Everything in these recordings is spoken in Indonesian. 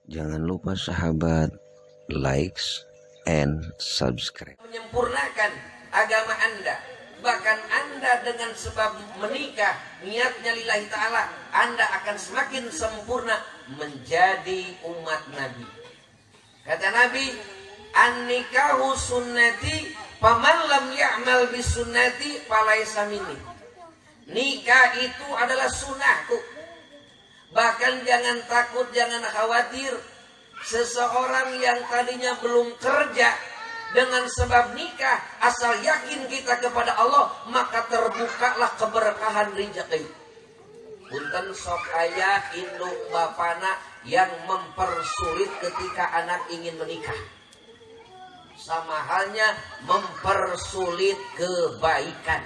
Jangan lupa sahabat, likes and subscribe. Menyempurnakan agama Anda. Bahkan Anda dengan sebab menikah, niatnya lillahi ta'ala, Anda akan semakin sempurna menjadi umat Nabi. Kata Nabi, an-nikahu sunnati, faman lam ya'mal bisunnati falaysa minni. Nikah itu adalah sunnahku. Bahkan jangan takut, jangan khawatir. Seseorang yang tadinya belum kerja, dengan sebab nikah, asal yakin kita kepada Allah, maka terbukalah keberkahan rezeki. Punten sok aya induk bapana yang mempersulit ketika anak ingin menikah. Sama halnya mempersulit kebaikan.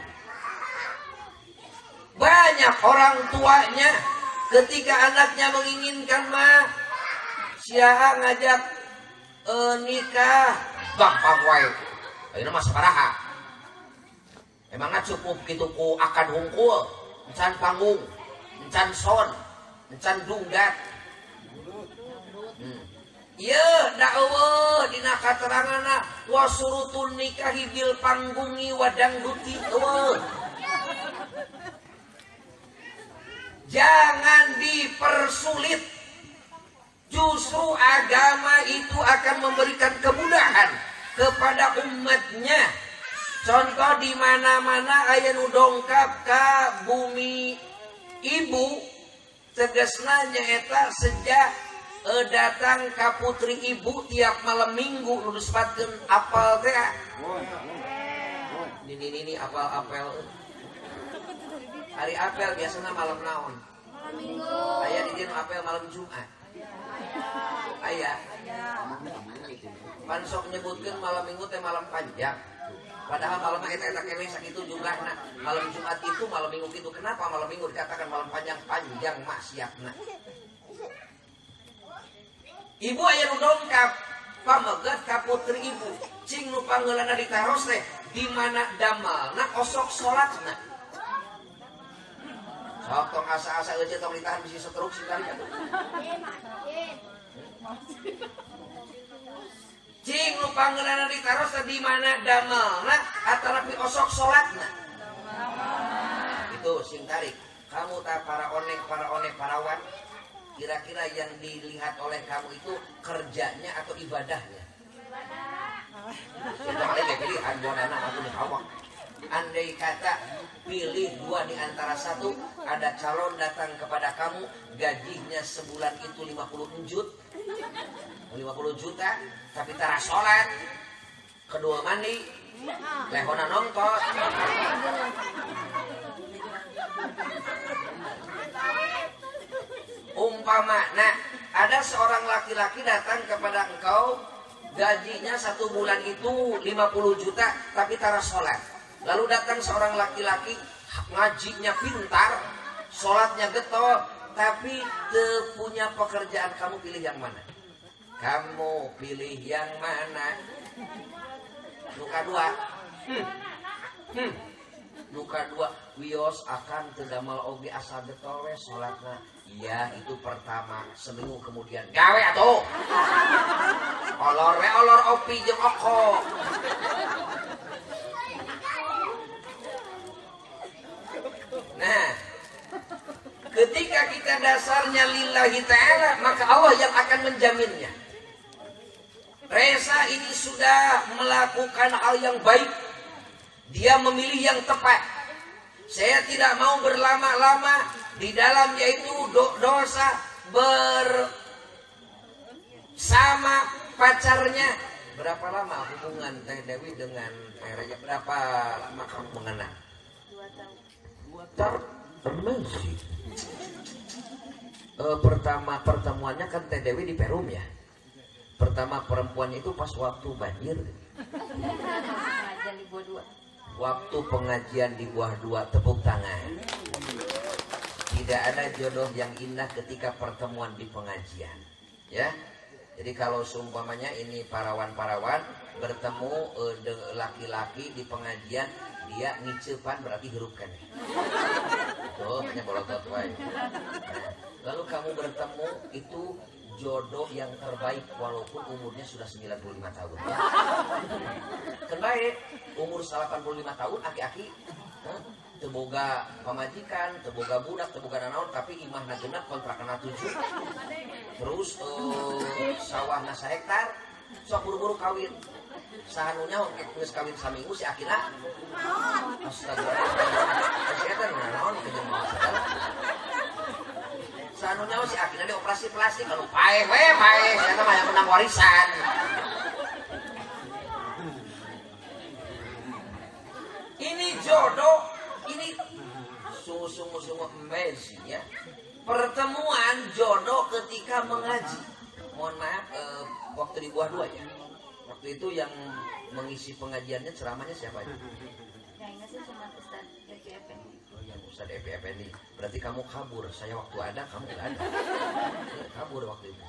Banyak orang tuanya ketika anaknya menginginkan mah sia ngajak nikah gampang wae. Ayeuna mah sabaraha. Emangna cukup kitu ku akad hungkul, encan panggung, encan son, encan dunggat. Ieu da eueuh dina katerangana wa surutun nikahi bil panggungi wa dangduti eueuh. Jangan dipersulit. Justru agama itu akan memberikan kemudahan kepada umatnya. Contoh di mana-mana aya nu dongkap ka bumi ibu, tegasna nyaeta sejak datang ka putri ibu tiap malam minggu nu disebutkeun apel teh. Ini apel-apel. Hari apel biasanya malam naon? Malam minggu. Aya di dieu apel malam Jumat. Aya. Pan sok nyebutkeun malam minggu teh malam panjang. Padahal malam eta keneh sakitu jumlahna. Malam Jumat itu malam minggu kitu. Kenapa malam minggu dikatakan malam panjang? Panjang maksiatna. Ibu aya nu dongkap pamegat ka putri ibu. Cing nu panggeulana ditaros teh di mana damalna osok salatna. Sok tong asa-asa eueuh tong ditahan bisi setruk sikali atuh. Cing nu panggeulana ditaros di mana damalna atarapi osok salatna. Itu sing tarik. Kamu tak para parawan, kira-kira yang dilihat oleh kamu itu kerjanya atau ibadahnya? Itu malih pilihan bonana atau dihawak. Andai kata pilih dua di antara satu, ada calon datang kepada kamu, gajinya sebulan itu 50 juta, tapi tara sholat, kedua mandi, lehona nongkot. Umpama, nah ada seorang laki-laki datang kepada engkau, gajinya satu bulan itu 50 juta, tapi tara sholat. Lalu datang seorang laki-laki, ngajinya pintar, sholatnya getol, tapi punya pekerjaan. Kamu pilih yang mana? Kamu pilih yang mana? Nuka dua. Nuka dua. Wios akan tedamal obi asal getol we sholatna. Iya, itu pertama. Seminggu kemudian gawe atuh. Olor opi jeung oko. Nah, ketika kita dasarnya lillahi ta'ala, maka Allah yang akan menjaminnya. Reza ini sudah melakukan hal yang baik. Dia memilih yang tepat. Saya tidak mau berlama-lama di dalam yaitu dosa bersama pacarnya. Berapa lama hubungan Teh Dewi dengan Reza? Berapa lama kamu mengenal? 2 tahun. Amazing. Pertama pertemuannya kan Teh Dewi di Perum ya. Pertama perempuan itu pas waktu banjir. Pengajian di Buah 2. Waktu pengajian di Buah 2, tepuk tangan. Tidak ada jodoh yang indah ketika pertemuan di pengajian. Ya. Jadi kalau seumpamanya ini parawan-parawan bertemu laki-laki di pengajian, dia ngicepan berarti hurufkan. Tuh, hanya bolotot wae. Nah, lalu kamu bertemu itu jodoh yang terbaik walaupun umurnya sudah 95 tahun ya. Kenai umur 85 tahun aki-aki teboga pamajikan, teboga budak, teboga nanaon tapi imahna genep kontrakna 7. Terus sawahna 1 hektar sok buru-buru kawin. Sahanunya geus kawin saminggu si akina. Astagfirullah. Si eta nanaon kejeung maot segala. Sahanunya si akina dioperasi plastik kalau paeh we paeh eta mah yang menang warisan. Ini jodoh, ini sungguh-sungguh amazing ya. Pertemuan jodoh ketika mengaji. Mohon maaf, waktu di Buah 2 ya. Waktu itu yang mengisi pengajiannya ceramahnya siapa aja? Kayaknya sih cuma Ustaz Epi Effendi. Oh yang Ustaz Epi Effendi. Berarti kamu kabur. Saya waktu ada, kamu nggak ada. Kabur waktu itu.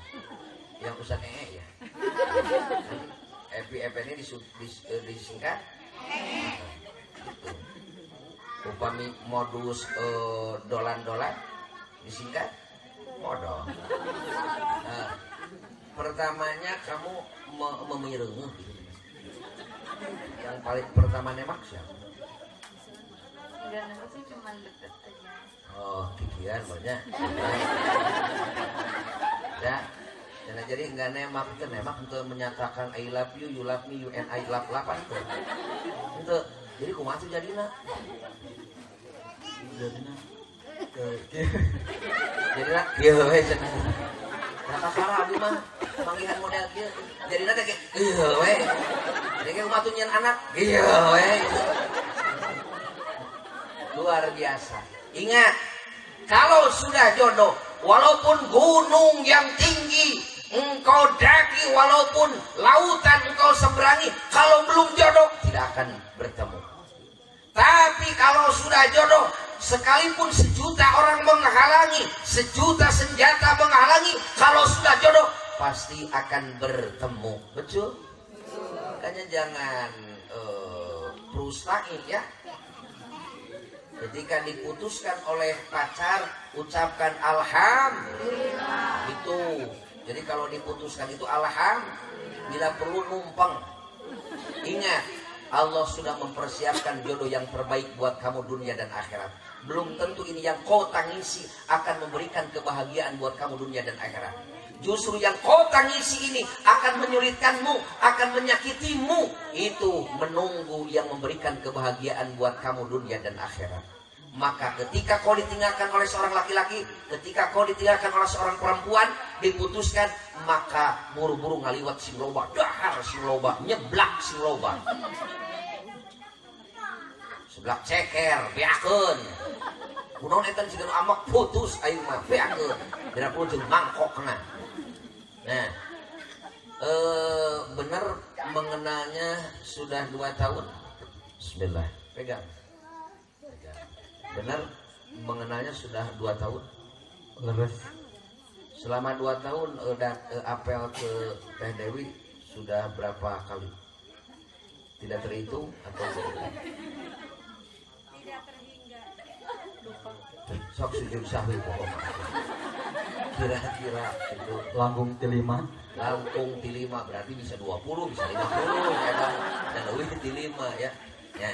Yang Ustaz ya. Epi Effendi disingkat. Upami modus dolan-dolan disingkat modal. Pertamanya kamu memireng gitu. Yang paling pertama nembak siapa? Enggak nembak sih cuma deket aja. Oh, kikian banyak. Ya, dan jadi nggak nembak itu nembak untuk menyatakan I love you love me, you and I love lapan itu. Untuk jadi kumaha tuh jadinya? Jadinya kieu we cenah. Kata para abdi mah panggilan model kieu. Jadinya teh kieu we. Jadi kayak kumaha tuh nyen anak kieu we. Luar biasa. Ingat, kalau sudah jodoh, walaupun gunung yang tinggi engkau daki, walaupun lautan engkau seberangi, kalau belum jodoh tidak akan bertemu. Tapi kalau sudah jodoh, sekalipun 1.000.000 orang menghalangi, 1.000.000 senjata menghalangi, kalau sudah jodoh pasti akan bertemu. Betul? Makanya jangan frustasi ya. Ketika diputuskan oleh pacar, ucapkan alhamdulillah. Itu. Jadi kalau diputuskan itu alhamdulillah. Bila perlu numpang. Ingat, Allah sudah mempersiapkan jodoh yang terbaik buat kamu dunia dan akhirat. Belum tentu ini yang kau tangisi akan memberikan kebahagiaan buat kamu dunia dan akhirat. Justru yang kau tangisi ini akan menyulitkanmu, akan menyakitimu. Itu menunggu yang memberikan kebahagiaan buat kamu dunia dan akhirat. Maka ketika kau ditinggalkan oleh seorang laki-laki, ketika kau ditinggalkan oleh seorang perempuan, diputuskan, maka buru-buru ngaliwat sing loba, dahar sing loba, nyeblak sing loba. Seblak ceker, beakeun. Kunaon eta siga amak putus aing mah beakeun. Dina perlu jeung mangkokna. Nah, benar mengenalnya sudah 2 tahun. Bismillah, pegang. Benar mengenalnya sudah 2 tahun. Leres. Selama 2 tahun apel ke Teh Dewi sudah berapa kali? Tidak terhitung atau Tidak terhingga. Lupa. sok sujud sahwi pokoknya. Kira-kira itu Langkung tilima. langkung tilima berarti bisa 20, bisa 50 ya kan. Dan lebih tilima ya. Ya.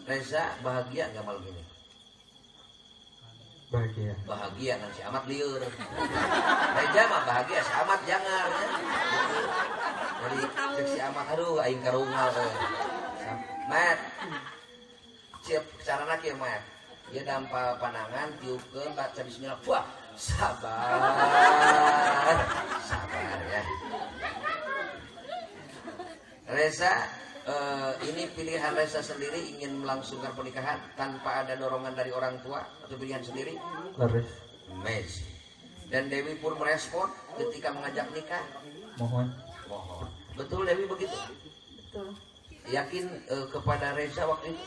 Reza bahagia nggak malam ini? Bahagia. Bahagia nang si amat liur. Reza mah bahagia, si amat jangan ya. Jadi cek si amat aduh aing karungal teh. Mat. Siap carana kieu mat. Dia dampal panangan tiupkeun baca bismillah. Wah, sabar. Sabar ya. Reza ini pilihan Reza sendiri ingin melangsungkan pernikahan tanpa ada dorongan dari orang tua atau pilihan sendiri? Leres. Amazing. Dan Dewi pun merespon ketika mengajak nikah. Mohon. Mohon. Betul Dewi begitu? Betul. Yakin kepada Reza waktu itu?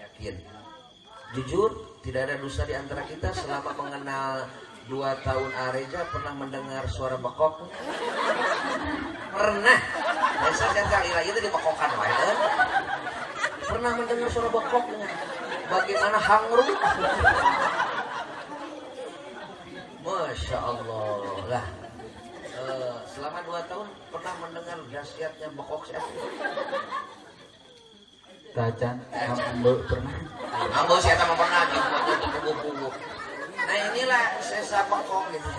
Yakin. Jujur, tidak ada dosa di antara kita selama mengenal 2 tahun Reza pernah mendengar suara bekok? Pernah. Reza dan kali itu dibekokan wae. Pernah mendengar suara bekok? Bagaimana hangru? Masya Allah lah. Selama 2 tahun pernah mendengar dahsyatnya bekok siapa? Tajan, ambo pernah. Ambo siapa mau pernah gitu buku-buku. Nah inilah sesa bekok gitu.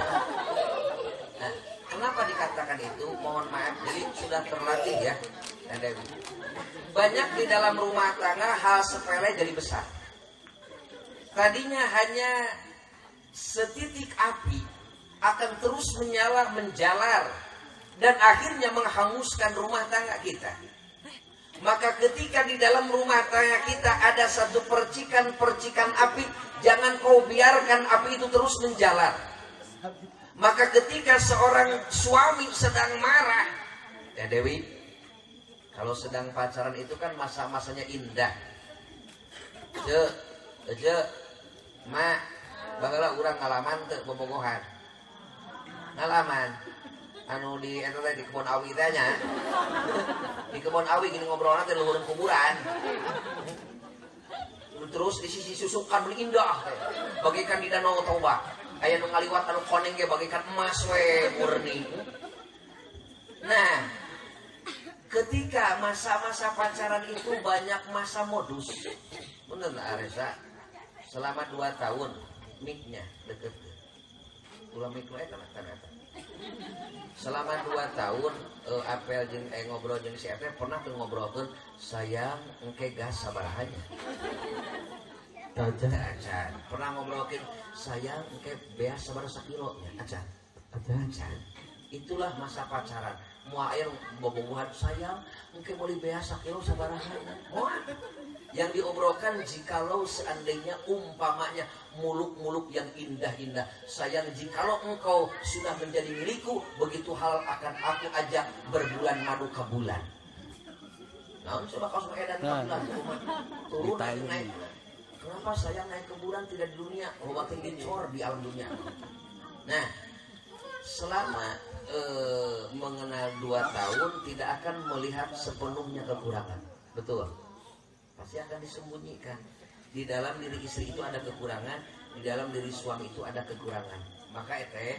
Nah, kenapa dikatakan itu? Mohon maaf, jadi sudah terlatih ya. Banyak di dalam rumah tangga hal sepele jadi besar. Tadinya hanya setitik api akan terus menyala menjalar dan akhirnya menghanguskan rumah tangga kita. Maka ketika di dalam rumah tangga kita ada satu percikan-percikan api, jangan kau biarkan api itu terus menjalar. Maka ketika seorang suami sedang marah, ya Dewi, kalau sedang pacaran itu kan masa-masanya indah. Mak, bagaimana orang ngalaman teu bobogohan. Ngalaman anu di eta teh di kebun awi teh nya. Di kebun awi gini ngobrolna teh luhureun kuburan. Terus di sisi susukan beli indah teh. Bagaikan di danau Toba. Aya nu ngaliwat anu koneng ge bagaikan emas we murni. Nah, ketika masa-masa pacaran itu banyak masa modus. Bener nah Aresa? Selama 2 tahun mic-nya deket. Ulah mic lu eta selama 2 tahun apel jeung ngobrol jeung si eta pernah teu ngobrolkeun sayang engke gas sabaraha nya. Acan. Pernah ngobrolkeun sayang engke beas sabaraha sakilo nya. Acan. Itulah masa pacaran. Moal aya bobogohan sayang engke meuli beas sakilo sabaraha nya. Yang diobrolkan jikalau seandainya umpamanya muluk-muluk yang indah-indah. Sayang, jikalau engkau sudah menjadi milikku, begitu hal akan aku ajak berbulan madu ke bulan. Nah, coba kau suka edan ke bulan, turun naik. Kenapa sayang naik ke bulan tidak di dunia? Oh, makin dicor di alam dunia. Nah, selama mengenal 2 tahun tidak akan melihat sepenuhnya kekurangan. Betul. Pasti akan disembunyikan. Di dalam diri istri itu ada kekurangan, di dalam diri suami itu ada kekurangan. Maka coba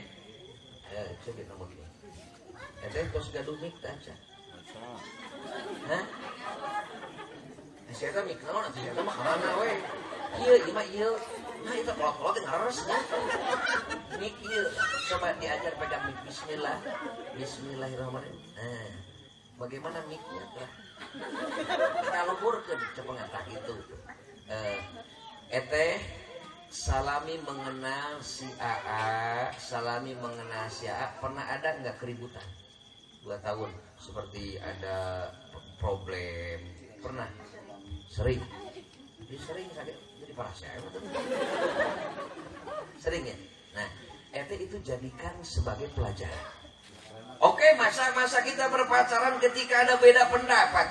kita ngomong ini. Terus gaduh mik aja. Hah? Saya mik naon atuh eta mah kana we. Ieu mah ieu. Nah itu kolot-kolot yang ngares ya. Mik ieu coba diajar pegang mik bismillah. Bismillahirrahmanirrahim. Nah, bagaimana miknya lah? Kalau burken coba ngatah itu salami mengenal si AA, salami mengenal si AA, pernah ada nggak keributan 2 tahun seperti ada problem? Pernah? Sering? Sering sakit jadi parah saya sering ya. Nah itu jadikan sebagai pelajaran. Oke, masa-masa kita berpacaran ketika ada beda pendapat,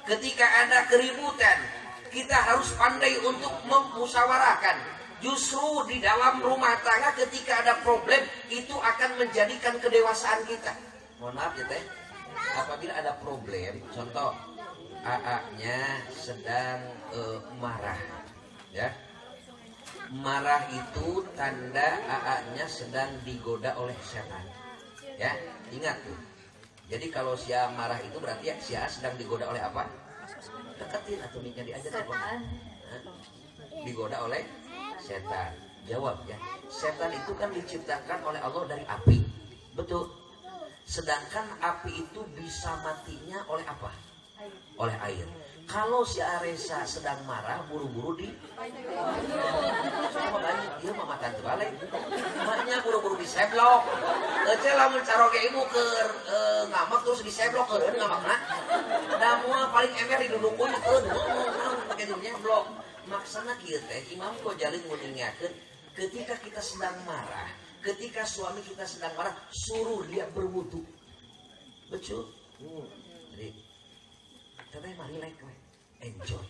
ketika ada keributan, kita harus pandai untuk memusyawarahkan. Justru di dalam rumah tangga ketika ada problem, itu akan menjadikan kedewasaan kita. Mohon maaf ya teh, apabila ada problem, contoh AA-nya sedang marah, ya. Marah itu tanda AA-nya sedang digoda oleh setan. Ya, ingat tuh. Jadi kalau si A marah itu berarti ya si A sedang digoda oleh apa? Deketin atau miknya diajar apa? Digoda oleh setan. Jawab ya. Setan itu kan diciptakan oleh Allah dari api. Betul. Sedangkan api itu bisa matinya oleh apa? Oleh air. Kalau si Aresa sedang marah, buru-buru di dia mama tante balik. Maknya buru-buru di seblok. Lamun caroge ibu ke ngamak terus di seblok ke ngamakna. Da moal paling emer di duduk pakai dunia blok. Maksana kieu teh Imam Ghazali ngingatkeun ketika kita sedang marah, ketika suami kita sedang marah, suruh dia berwudu. Betul? Jadi tapi mari enjoy.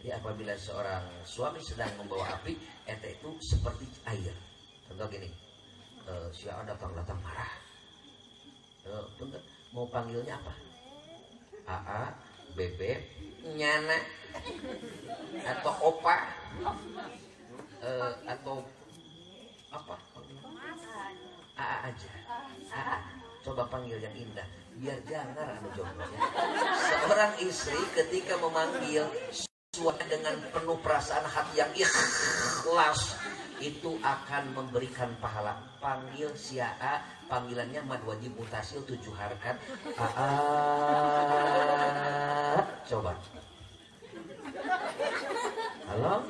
Jadi apabila seorang suami sedang membawa api, itu seperti air. Contoh gini, si A datang marah. Mau panggilnya apa? AA, Bebek, Nyana, atau Opa, atau Apa? Aa aja. Aa. Coba panggil yang indah. Biar jangan anu jomblonya. Seorang istri ketika memanggil suami dengan penuh perasaan hati yang ikhlas, itu akan memberikan pahala. Panggil si Aa, panggilannya mad wajib mutasil 7 harakat. Aa. Coba. Halo?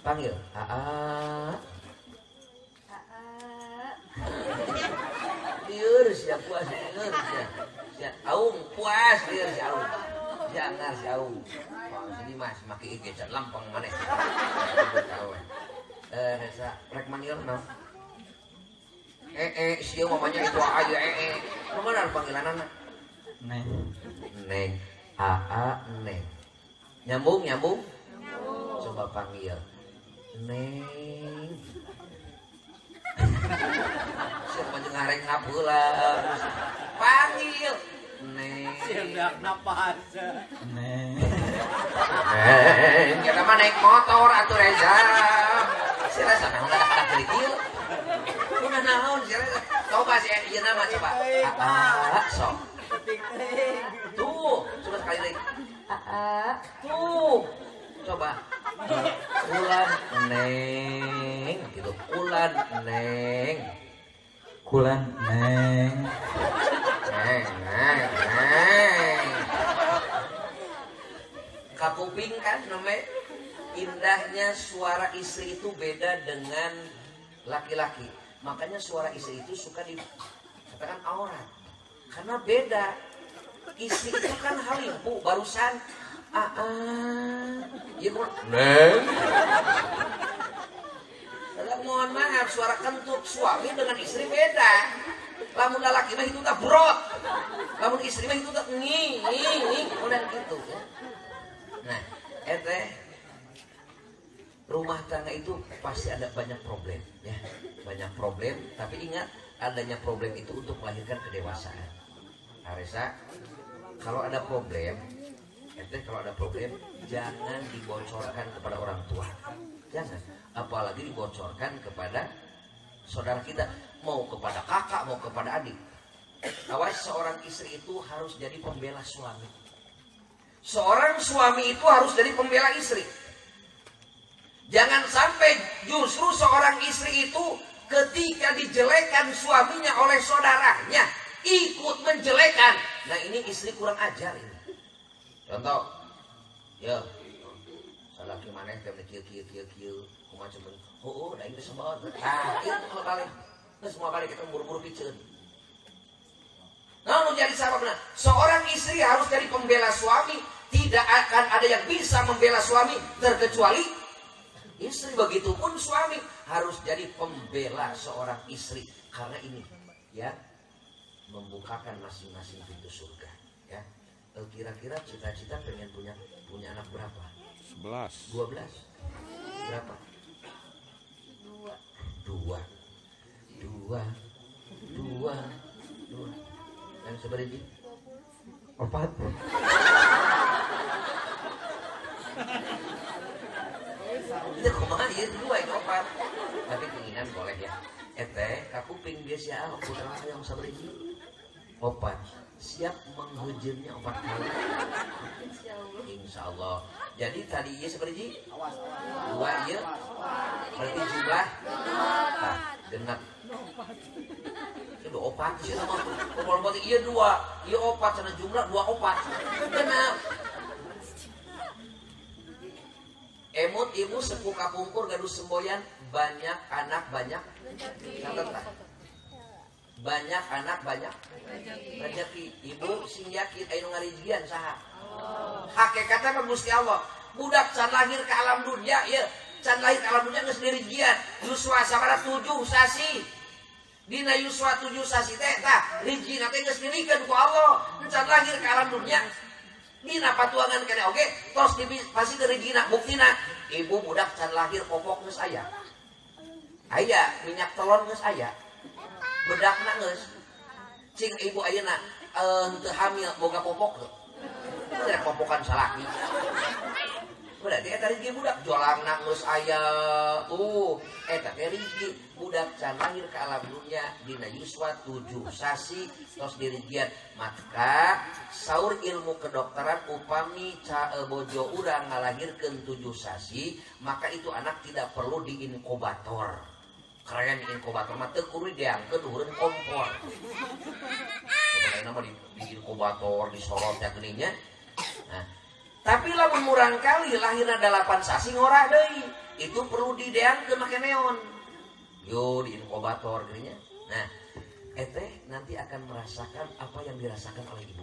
Panggil Aa. Liur siap puas, liur siap aung puas, liur si aung, jangan si aung. Jadi mas maki gecat lampang mana? Rek manggil no. Siapa mamanya itu aja Nomor panggilan anak. Neng. Neng. Aa Neng. Nyambung. Coba panggil. Neng. Siapa ngareng ngapulan. Panggil. Neng. Siap napas. Neng. Kita mah naik motor atuh Reza. Si Reza mah udah ada kerikil. Udah naon si Reza. Coba si ieu nama coba. Sok. Tuh, coba sekali lagi. Tuh. Coba. Ulan Neng gitu. Ulan Neng. Kulan Neng. Neng. Kapuping kan namanya. Indahnya suara istri itu beda dengan laki-laki. Makanya suara istri itu suka dikatakan aurat. Karena beda. Istri itu kan halimpu barusan ya Neng. Mohon maaf, suara kentut suami dengan istri beda. Lamun laki mah itu tak brot. Lamun istri mah itu tak nging, udah gitu ya. Nah, rumah tangga itu pasti ada banyak problem ya. Banyak problem, tapi ingat adanya problem itu untuk melahirkan kedewasaan. Aresa, kalau ada problem jangan dibocorkan kepada orang tua. Jangan, apalagi dibocorkan kepada saudara kita, mau kepada kakak, mau kepada adik. Awas, seorang istri itu harus jadi pembela suami. Seorang suami itu harus jadi pembela istri. Jangan sampai justru seorang istri itu ketika dijelekan suaminya oleh saudaranya ikut menjelekan. Nah, ini istri kurang ajar ini. Contoh, ya, salah gimana yang kieu macam dah itu semua. Nah, itu semua kali kita buru-buru piceun. Nah, jadi sababna seorang istri harus jadi pembela suami. Tidak akan ada yang bisa membela suami terkecuali istri. Begitupun suami harus jadi pembela seorang istri. Karena ini ya membukakan masing-masing pintu surga ya. Kira-kira cita-cita pengen punya anak berapa? 11. 12. Berapa? 2. Yang seberapa? 4. Itu kumaha ieu 2 itu 4. Tapi keinginan boleh ya. Kapuping biasa putra yang saberiji 4. Siap menghujurnya 4 kali. Insyaallah. Jadi tadi ieu saberiji? 2 ieu. Berarti jumlah genap. Itu 4 sih mah. Kalau berarti ieu 2, ieu 4 sana jumlah 2 4. Genap. Emut ibu sepuh kapungkur gaduh semboyan, banyak anak banyak catatan. Banyak anak banyak rezeki. Ibu sing yakin anu ngarijian saha? Hakikatna mah Gusti Allah. Budak can lahir ke alam dunia ya, can lahir ke alam dunia geus dirijian. Yuswa sabaraha 7 sasi. Dina yuswa 7 sasi teh tah rijina teh geus dirikeun ku Allah. Can lahir ke alam dunia. Dina patuangan kene oge tos pasti dirijina buktina ibu budak can lahir popok geus aya. Aya minyak telon geus aya. Bedakna geus. Cing ibu ayeuna teu hamil boga popok teu. Rek popokan salaki. berarti eta rezeki budak jolang nanggus aya eta teh rezeki budak can lahir ke alam dunia dina yuswa 7 sasi tos dirigian maka saur ilmu kedokteran upami bojo urang ngalahirkeun 7 sasi maka itu anak tidak perlu diinkubator. Keren inkubator mah teu kudu diangkeun luhureun kompor. Pokoknya mah di inkubator disorot ya geuning nya. Nah, tapi lamun murang kali lahirna 8 sasi ngorah deui, itu perlu dideangkeun make neon. Yo di inkubator geuning nya. Nah, nanti akan merasakan apa yang dirasakan oleh ibu.